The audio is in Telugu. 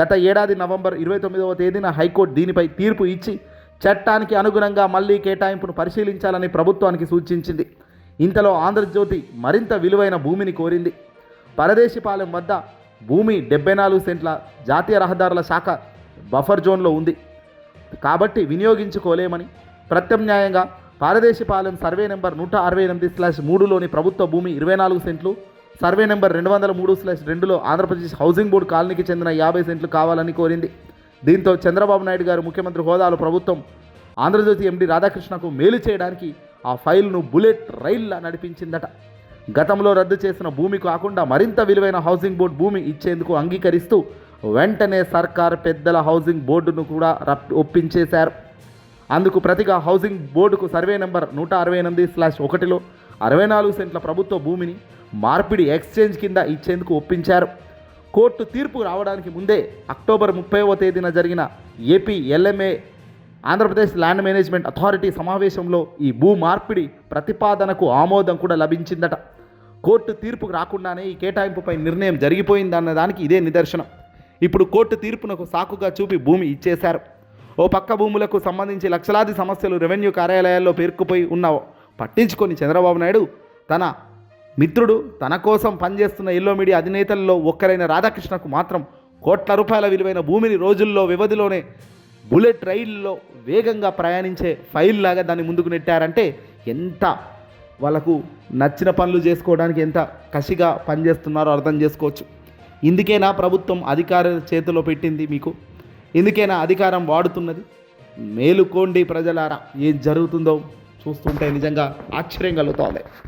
గత ఏడాది నవంబర్ 29వ తేదీన హైకోర్టు దీనిపై తీర్పు ఇచ్చి చట్టానికి అనుగుణంగా మళ్లీ కేటాయింపును పరిశీలించాలని ప్రభుత్వానికి సూచించింది. ఇంతలో ఆంధ్రజ్యోతి మరింత విలువైన భూమిని కోరింది. పరదేశిపాలెం వద్ద భూమి 74 సెంట్ల జాతీయ రహదారుల శాఖ బఫర్ జోన్లో ఉంది కాబట్టి వినియోగించుకోలేమని, ప్రత్యామ్నాయంగా పరదేశిపాలెం సర్వే నెంబర్ 168/3లోని ప్రభుత్వ భూమి 24 సెంట్లు, సర్వే నెంబర్ 203/2లో ఆంధ్రప్రదేశ్ హౌసింగ్ బోర్డు కాలనీకి చెందిన 50 సెంట్లు కావాలని కోరింది. దీంతో చంద్రబాబు నాయుడు గారు ముఖ్యమంత్రి హోదాలో ప్రభుత్వం ఆంధ్రజ్యోతి ఎండి రాధాకృష్ణకు మేలు చేయడానికి ఆ ఫైల్ను బుల్లెట్ రైల్లా నడిపించిందట. గతంలో రద్దు చేసిన భూమి కాకుండా మరింత విలువైన హౌసింగ్ బోర్డు భూమి ఇచ్చేందుకు అంగీకరిస్తూ వెంటనే సర్కార్ పెద్దల హౌసింగ్ బోర్డును కూడా ఒప్పించేశారు. అందుకు ప్రతిగా హౌసింగ్ బోర్డుకు సర్వే నెంబర్ 168/1లో 64 సెంట్ల ప్రభుత్వ భూమిని మార్పిడి ఎక్స్చేంజ్ కింద ఇచ్చేందుకు ఒప్పించారు. కోర్టు తీర్పు రావడానికి ముందే అక్టోబర్ 30వ తేదీన జరిగిన AP LMA Andhra Pradesh land management authority సమావేశంలో ఈ భూ మార్పిడి ప్రతిపాదనకు ఆమోదం కూడా లభించిందట. కోర్టు తీర్పుకు రాకుండానే ఈ కేటాయింపుపై నిర్ణయం జరిగిపోయిందన్న దానికి ఇదే నిదర్శనం. ఇప్పుడు కోర్టు తీర్పునకు సాకుగా చూపి భూమి ఇచ్చేశారు. ఓ పక్క భూములకు సంబంధించి లక్షలాది సమస్యలు రెవెన్యూ కార్యాలయాల్లో పేరుకుపోయి ఉన్న పట్టించుకొని చంద్రబాబు నాయుడు తన మిత్రుడు, తన కోసం పనిచేస్తున్న ఎల్లో మీడియా అధినేతల్లో ఒక్కరైన రాధాకృష్ణకు మాత్రం కోట్ల రూపాయల విలువైన భూమిని రోజుల్లో వ్యవధిలోనే బుల్లెట్ రైల్లో వేగంగా ప్రయాణించే ఫైల్ లాగా దాన్ని ముందుకు నెట్టారంటే ఎంత వాళ్ళకు నచ్చిన పనులు చేసుకోవడానికి ఎంత కసిగా పనిచేస్తున్నారో అర్థం చేసుకోవచ్చు. ఇందుకేనా ప్రభుత్వం అధికార చేతిలో పెట్టింది మీకు? ఇందుకేనా అధికారం వాడుతున్నది? మేలుకోండి ప్రజలారా, ఏం జరుగుతుందో చూస్తుంటే నిజంగా ఆశ్చర్యం కలుగుతోంది.